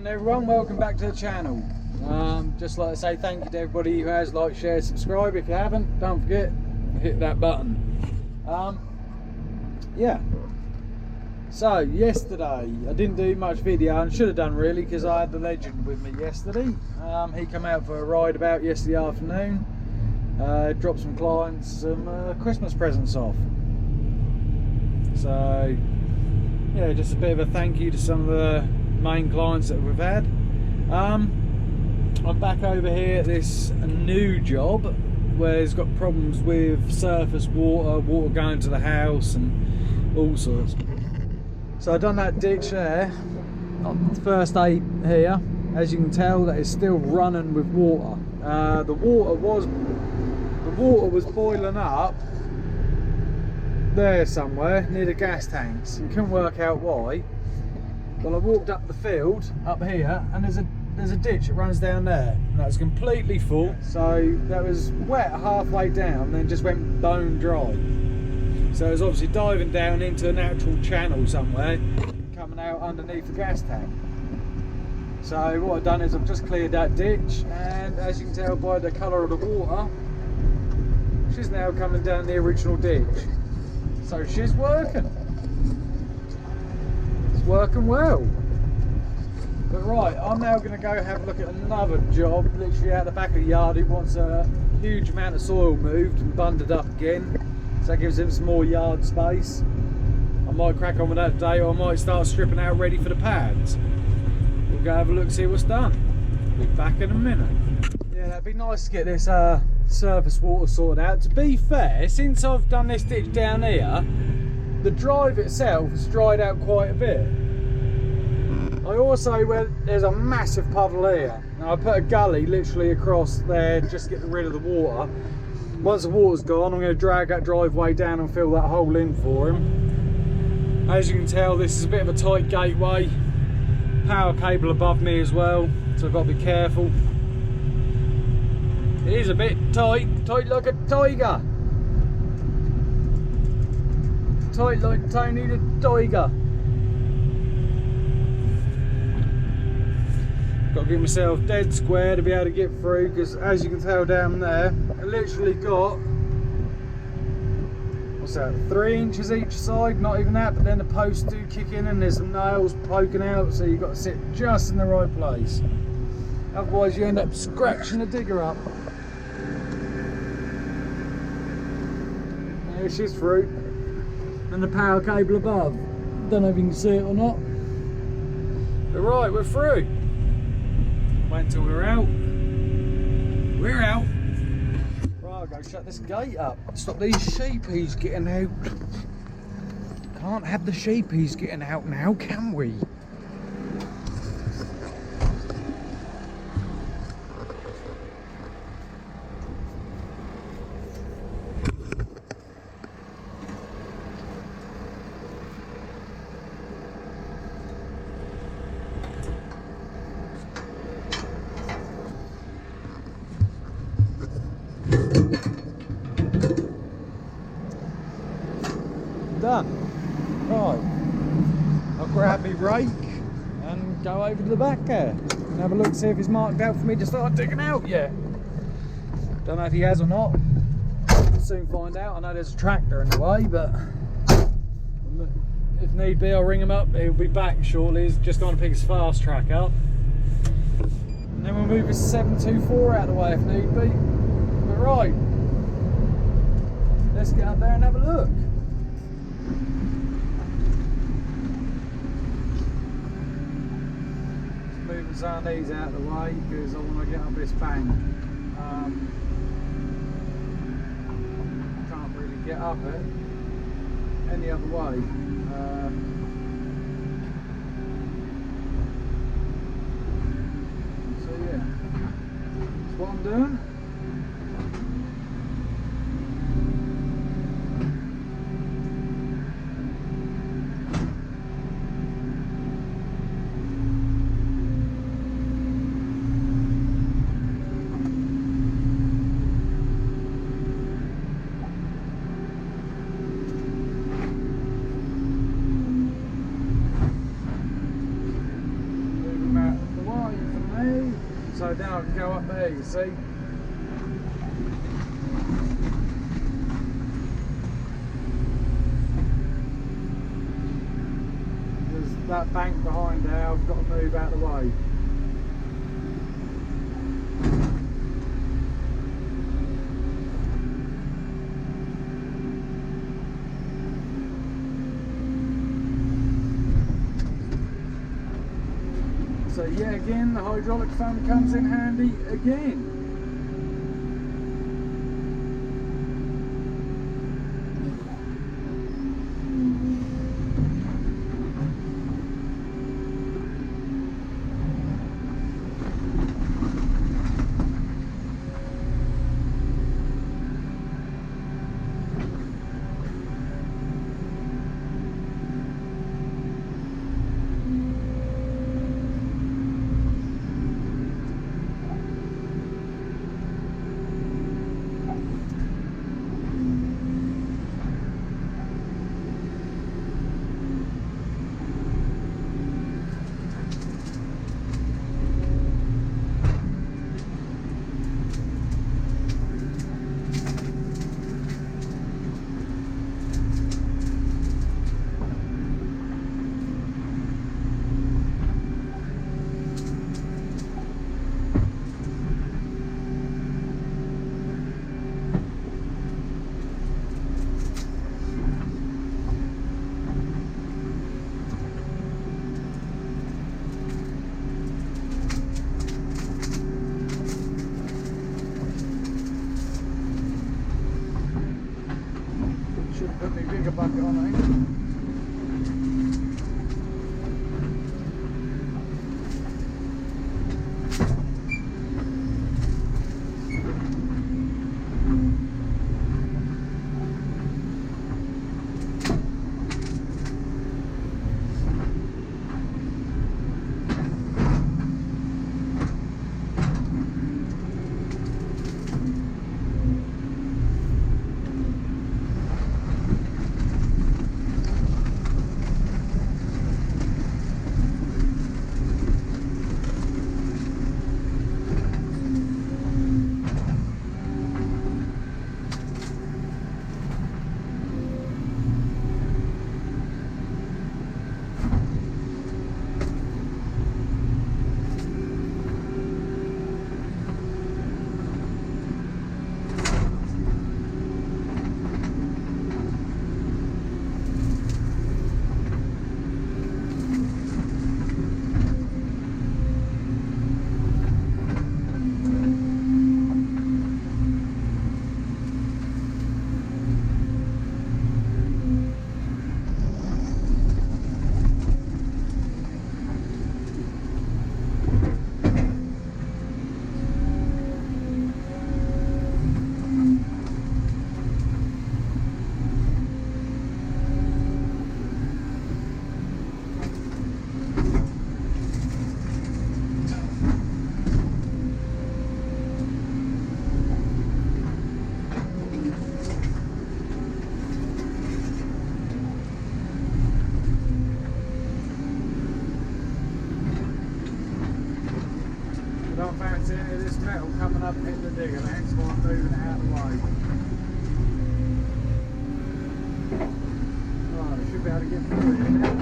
Everyone, welcome back to the channel. Just like to say thank you to everybody who has liked, shared, subscribed. If you haven't, don't forget, hit that button. Yeah, so yesterday I didn't do much video, and should have done really, because I had the legend with me yesterday. He came out for a ride about yesterday afternoon, dropped some clients some Christmas presents off. So yeah, just a bit of a thank you to some of the main clients that we've had. I'm back over here at this new job where it's got problems with surface water going to the house and all sorts. So I've done that ditch there on the first day here. As you can tell, that is still running with water. The water was boiling up there somewhere near the gas tanks. You couldn't work out why. Well, I walked up the field up here, and there's a ditch that runs down there, and that was completely full. So that was wet halfway down, then just went bone dry. So it was obviously diving down into a natural channel somewhere, coming out underneath the gas tank. So what I've done is I've just cleared that ditch, and as you can tell by the colour of the water, she's now coming down the original ditch. So she's working. Working well. But right, I'm now going to go have a look at another job literally out the back of the yard. He wants a huge amount of soil moved and bundled up again, so that gives him some more yard space. I might crack on with that today, or I might start stripping out ready for the pads. We'll go have a look, see what's done. Be back in a minute. Yeah, that'd be nice to get this surface water sorted out. To be fair, since I've done this ditch down here, the drive itself has dried out quite a bit. I also, there's a massive puddle here. Now I put a gully literally across there just to get rid of the water. Once the water's gone, I'm going to drag that driveway down and fill that hole in for him. As you can tell, this is a bit of a tight gateway. Power cable above me as well, so I've got to be careful. It is a bit tight like a tiger. Tight like Tony the Tiger. Got to get myself dead square to be able to get through, because as you can tell down there, I literally got, what's that, 3 inches each side, not even that, but then the posts do kick in and there's some nails poking out, so you've got to sit just in the right place. Otherwise you end up scratching the digger up. There she's through. And the power cable above. Don't know if you can see it or not. But right, we're through. Wait until we're out. We're out. Right, I'll go shut this gate up. Stop these sheepies getting out. Can't have the sheepies getting out now, can we? Done. Right, I'll grab my rake and go over to the back there and have a look, see if he's marked out for me to start digging out yet. Don't know if he has or not. We'll soon find out. I know there's a tractor in the way, but if need be I'll ring him up. He'll be back shortly. He's just going to pick his fast track up. And then we'll move his 724 out of the way if need be. But right, let's get up there and have a look. Moving some of these out of the way because I want to get up this bank. Can't really get up it any other way. So yeah, that's what I'm doing. road, then I can go up there, you see. There's that bank behind there, I've got to move out of the way. So yeah, again, the hydraulic fan comes in handy again. Put my bigger bucket on, I think. Don't fancy any of this metal coming up and hitting the digger, hence why I'm moving it out of the way. Right, I should be able to get through here now.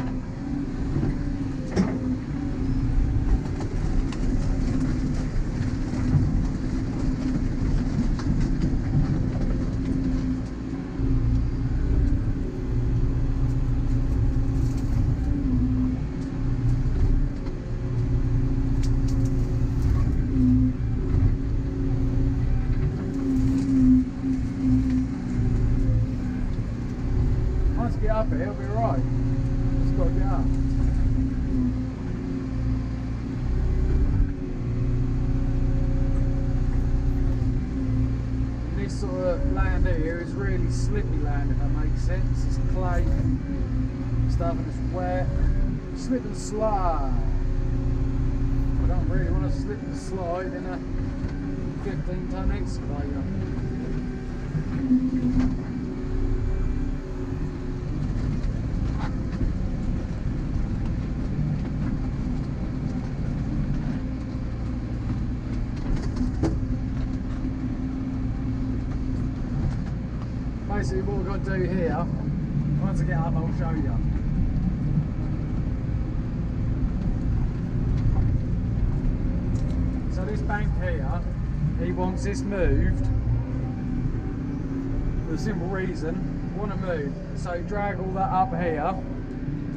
Get up here, it'll be right. Just got to get up. This sort of land here is really slippy land, if that makes sense. It's clay and stuff and it's wet. Slip and slide. I don't really want to slip and slide in a 15-ton excavator. basically what we're going to do here, once I get up I'll show you. So this bank here, he wants this moved for the simple reason, I want to move. So drag all that up here,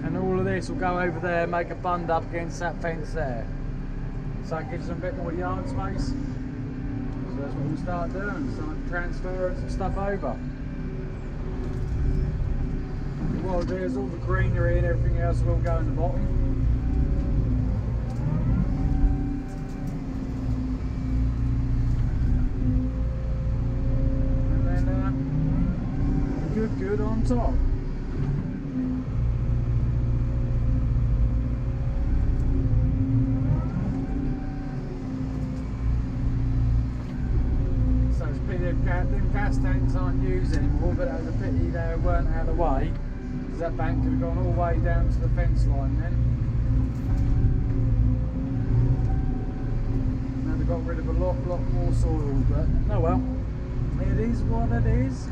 and all of this will go over there, make a bund up against that fence there. So it gives them a bit more yard space. So that's what we'll start doing, start transferring some stuff over. And what I'll do is all the greenery and everything else will go in the bottom. Good on top. So it's a pity them gas tanks aren't used anymore, but that was a pity they weren't out of the way, because that bank could have gone all the way down to the fence line then. Now they've got rid of a lot more soil, but oh well, it is what it is.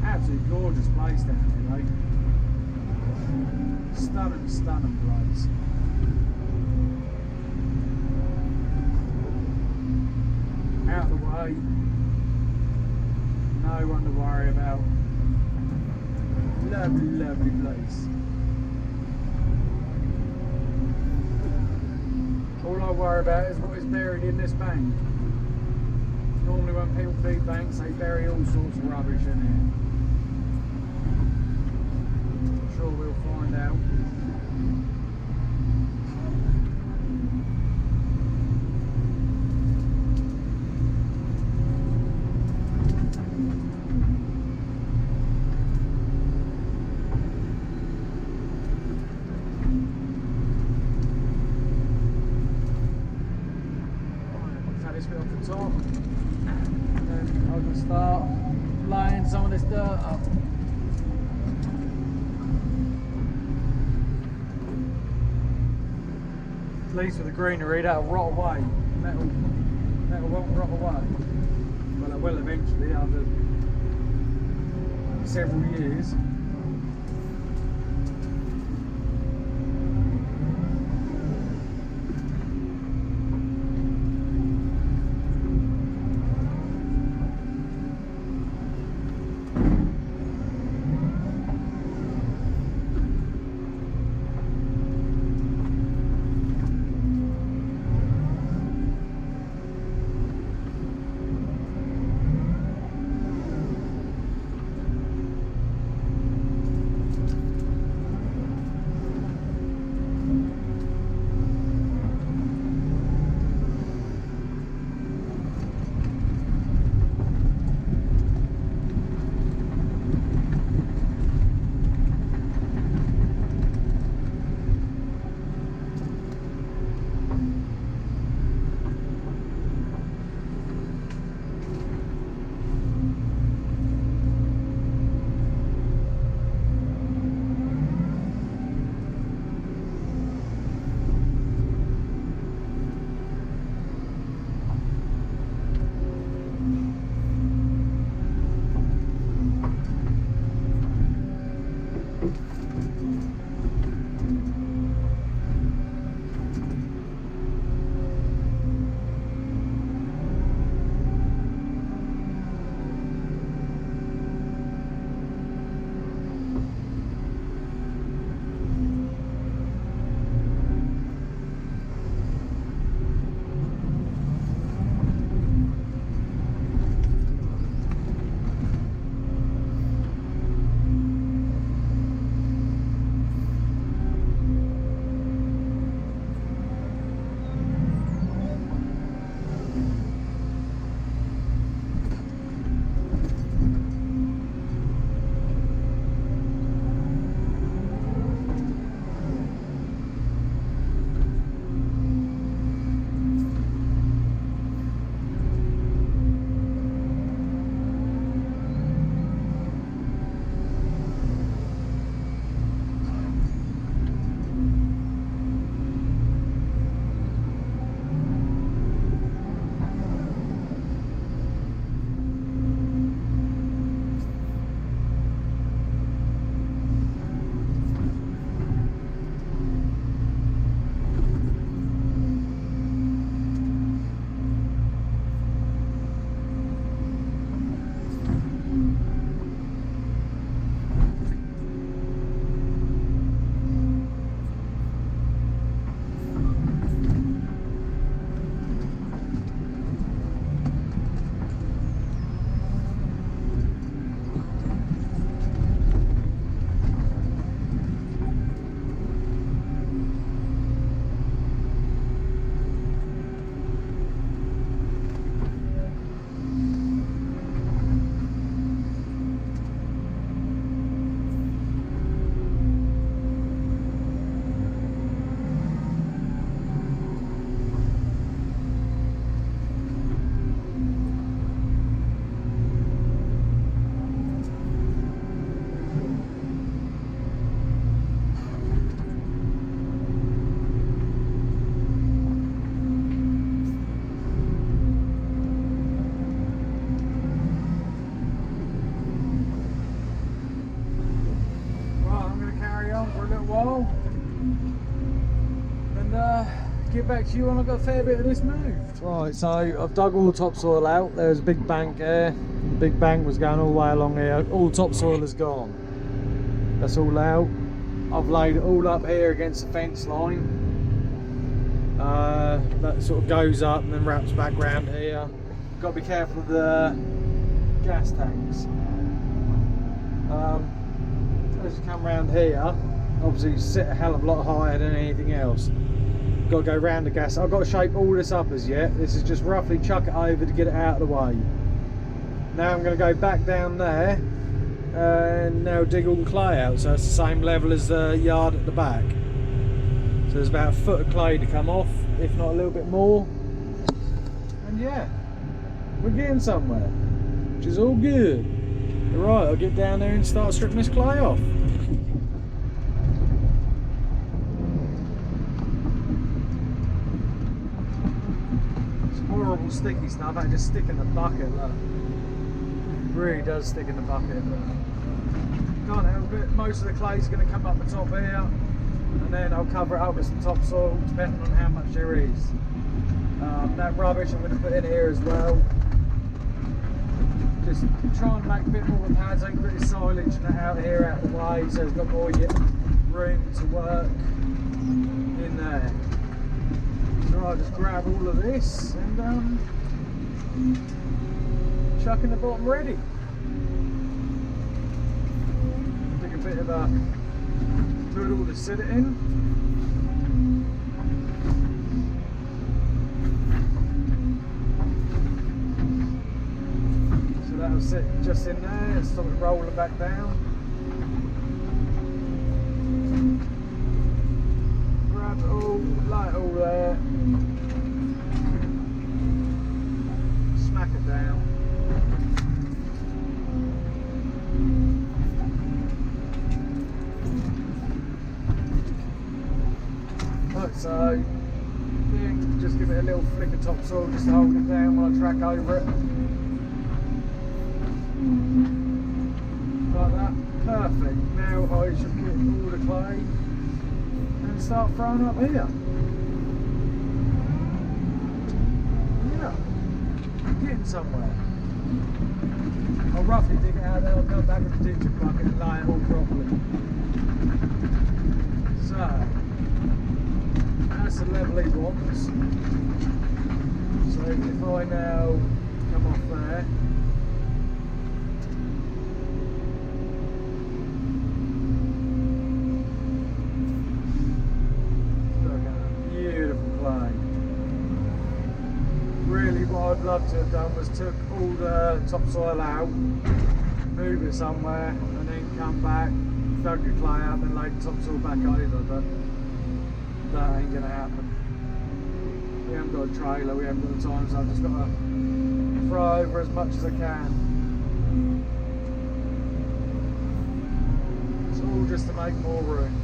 Absolutely gorgeous place down here, though. Stunning place. Out of the way. No one to worry about. Lovely place. All I worry about is what is buried in this bank. Normally when people do banks, they bury all sorts of rubbish in here. Sure we'll find out. Right, take this bit off the top, and then I can start laying some of this dirt up. At least with the greenery, that'll rot away. Metal won't rot away. Well, it will eventually after several years. back to you when I've got a fair bit of this moved. Right, so I've dug all the topsoil out. There's a big bank there. The big bank was going all the way along here. All the topsoil is gone. That's all out. I've laid it all up here against the fence line. That sort of goes up and then wraps back round here. Got to be careful of the gas tanks. As you come round here, obviously you sit a hell of a lot higher than anything else. Got to go round the gas. I've got to shape all this up as yet. This is just roughly chuck it over to get it out of the way. Now I'm going to go back down there and now dig all the clay out, so it's the same level as the yard at the back. So there's about a foot of clay to come off, if not a little bit more. And yeah, we're getting somewhere, which is all good. Right, I'll get down there and start stripping this clay off. It's horrible sticky stuff. I just stick in the bucket. Look. It really does stick in the bucket. Can't help it. Most of the clay's going to come up the top here, and then I'll cover it up with some topsoil, depending on how much there is. That rubbish I'm going to put in here as well. Just try and make a bit more pads. I can put this silage out here out of the way, so it's got more room to work in there. So I'll just grab all of this and chuck in the bottom ready. Take a bit of a poodle to sit it in. That'll sit just in there and stop it rolling back down. Grab it all, lay it all there. Smack it down. Like so. Yeah, just give it a little flick of topsoil just to hold it down while I track over it. Like that, perfect. Now I should get all the clay and start throwing up here. Yeah, getting somewhere. I'll roughly dig it out, then I'll come back with the ditching bucket and lay it all properly. So, that's the level he wants. So if I now come off there, what I'd love to have done was took all the topsoil out, move it somewhere, and then come back, dug the clay up, and laid the topsoil back over, but that ain't gonna happen. We haven't got a trailer, we haven't got the time, so I've just got to throw over as much as I can. It's all just to make more room.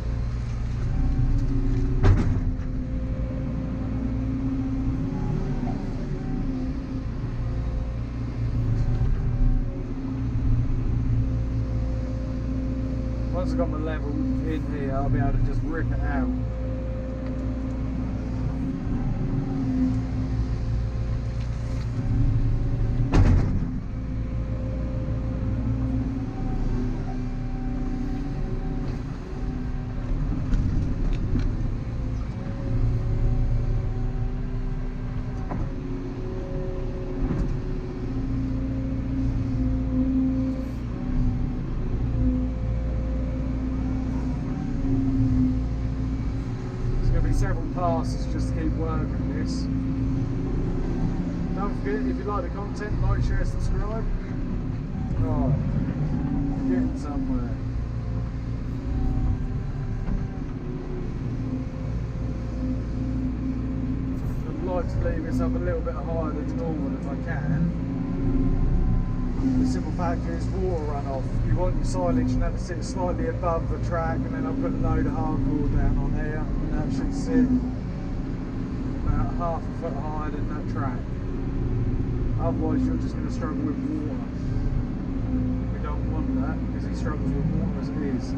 Once I've got my level in here, I'll be able to just rip it out. Several passes just to keep working this. Don't forget, if you like the content, like, share, subscribe. Right, getting somewhere. I'd like to leave this up a little bit higher than normal if I can. The simple fact is water runoff. You want your silage and that to sit slightly above the track, and then I'll put a load of hardcore down on here, and that should sit about half a foot higher than that track. Otherwise you're just going to struggle with water. We don't want that because he struggles with water as it is.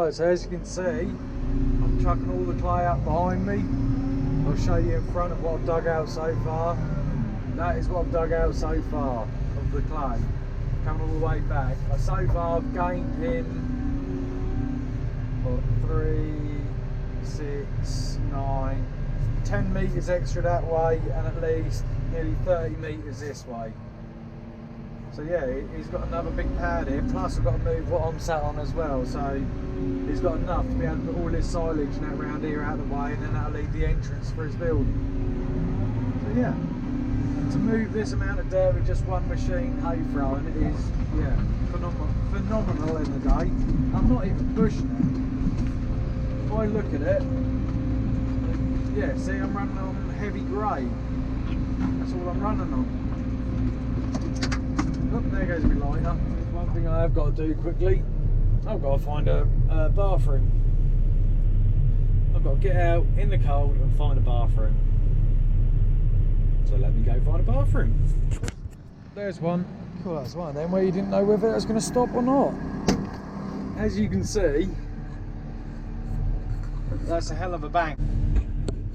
Right, so as you can see, I'm chucking all the clay up behind me. I'll show you in front of what I've dug out so far. That is what I've dug out so far of the clay, coming all the way back. So far I've gained in 3, 6, 9, 10 metres extra that way, and at least nearly 30 metres this way. So yeah, he's got another big pad here, plus I've got to move what I'm sat on as well, so he's got enough to be able to put all his silage and that around here out of the way, and then that'll leave the entrance for his building. So yeah, to move this amount of dirt with just one machine hay throwing is, yeah, phenomenal in the day. I'm not even pushing it. If I look at it, yeah, see, I'm running on heavy grade. That's all I'm running on. Oh, there goes my lighter. One thing I have got to do quickly, I've got to find a bathroom. I've got to get out in the cold and find a bathroom. So let me go find a bathroom. There's one. Cool, that's one then where you didn't know whether it was going to stop or not. As you can see, that's a hell of a bank.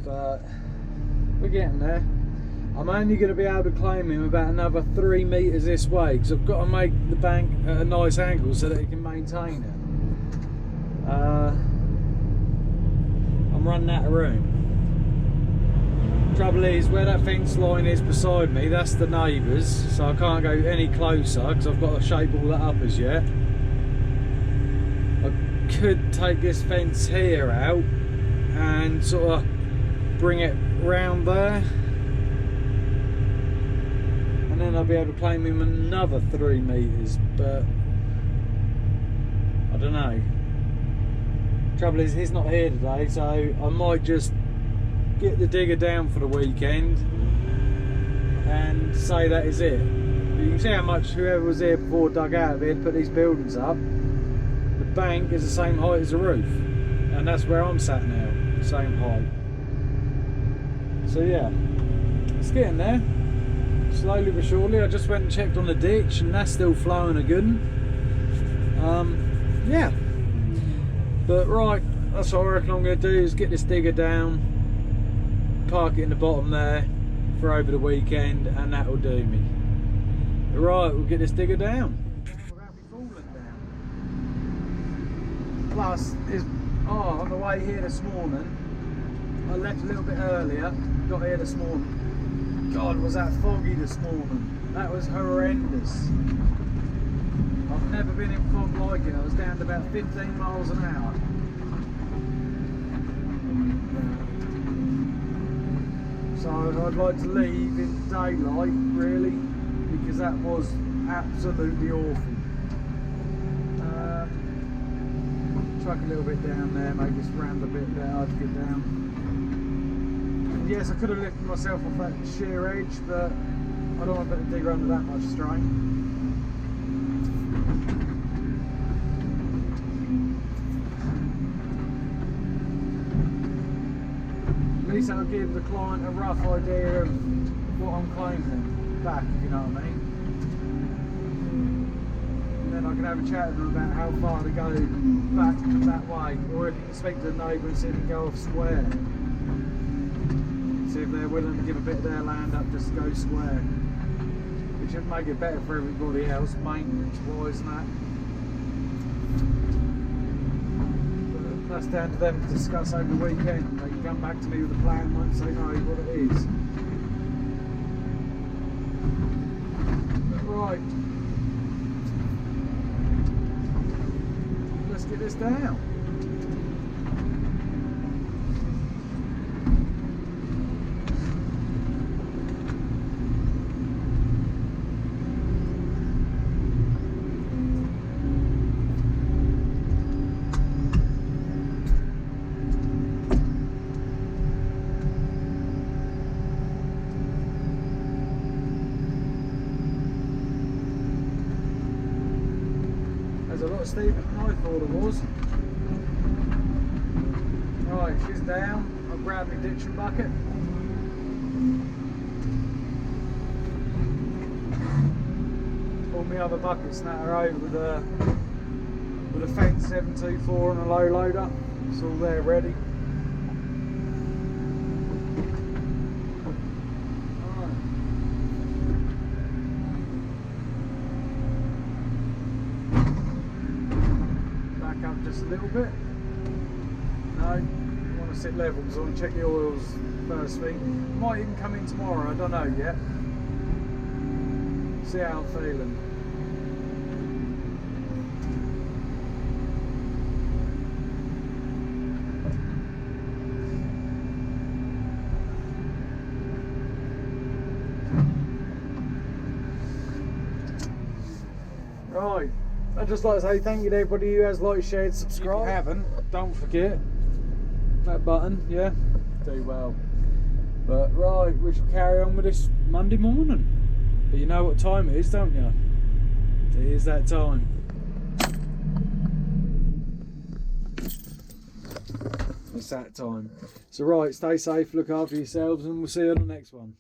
But we're getting there. I'm only going to be able to claim him about another 3 metres this way, because I've got to make the bank at a nice angle so that he can maintain it. I'm running out of room. Trouble is, where that fence line is beside me, that's the neighbours, so I can't go any closer because I've got to shape all that up as yet. I could take this fence here out and sort of bring it round there, and then I'll be able to claim him another 3 metres, but I don't know. Trouble is, he's not here today, so I might just get the digger down for the weekend and say that is it. But you can see how much whoever was here before dug out of here to put these buildings up. The bank is the same height as the roof, and that's where I'm sat now, same height. So yeah, it's getting there. Slowly but surely. I just went and checked on the ditch and that's still flowing a good one. Yeah, but right, that's what I reckon I'm going to do, is get this digger down, park it in the bottom there for over the weekend, and that'll do me. Right, we'll get this digger down without me falling down. Plus, on the way here this morning, I left a little bit earlier, got here this morning. God, was that foggy this morning. That was horrendous. I've never been in fog like it. I was down to about 15 miles an hour. So I'd like to leave in daylight, really, because that was absolutely awful. Truck a little bit down there, make this ramp a bit better to get down. Yes, I could have lifted myself off that sheer edge, but I don't want to put the digger under that much strain. At least that'll give the client a rough idea of what I'm claiming back, if you know what I mean. And then I can have a chat with them about how far to go back that way, or if you can speak to the neighbour and see if you can go off square. See if they're willing to give a bit of their land up just to go square, which would make it better for everybody else, maintenance wise and that. But that's down to them to discuss over the weekend. They can come back to me with a plan once they know what it is. But right, let's get this down. A lot steeper than I thought it was. Right, she's down. I'll grab my ditching bucket. All my other buckets that are over with a fence 724 and a low loader. It's all there ready. Back up just a little bit. No, you want to sit level, so I want to check the oils first thing. Might even come in tomorrow, I don't know yet. See how I'm feeling. Right, I'd just like to say thank you to everybody who has liked, shared, subscribed. If you haven't, don't forget that button, yeah, do well. But right, we shall carry on with this Monday morning. But you know what time it is, don't you? It is that time. It's that time. So right, stay safe, look after yourselves, and we'll see you on the next one.